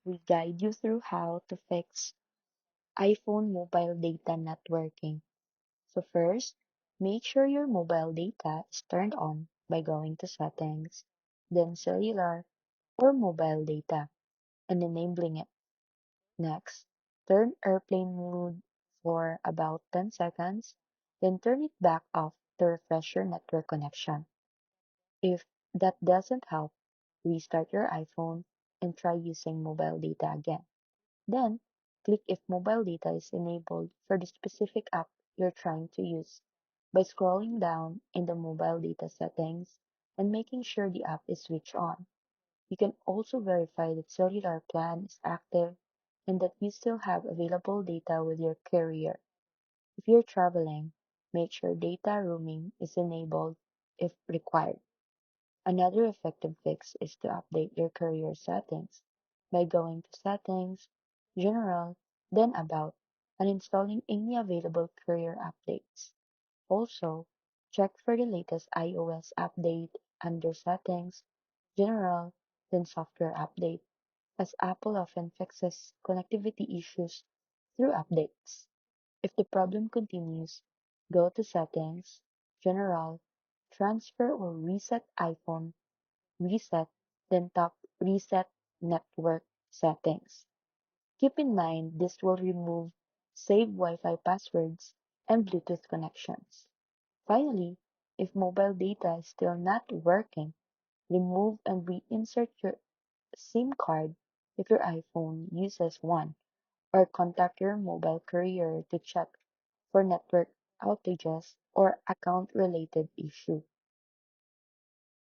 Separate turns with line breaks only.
we guide you through how to fix iPhone mobile data not working. So first, make sure your mobile data is turned on by going to settings, then cellular or mobile data and enabling it. Next, turn airplane mode for about 10 seconds, then turn it back off to refresh your network connection. If that doesn't help, restart your iPhone and try using mobile data again. Then, click if mobile data is enabled for the specific app you're trying to use by scrolling down in the mobile data settings and making sure the app is switched on. You can also verify that cellular plan is active and that you still have available data with your carrier. If you're traveling, make sure data roaming is enabled if required. Another effective fix is to update your carrier settings by going to Settings, General, then About, and installing any available carrier updates. Also, check for the latest iOS update under Settings, General, then Software Update, as Apple often fixes connectivity issues through updates. If the problem continues, go to Settings, General, Transfer or Reset iPhone, Reset, then tap Reset Network Settings. Keep in mind this will remove saved Wi-Fi passwords and Bluetooth connections. Finally, if mobile data is still not working, remove and reinsert your SIM card if your iPhone uses one, or contact your mobile carrier to check for network outages or account related issue.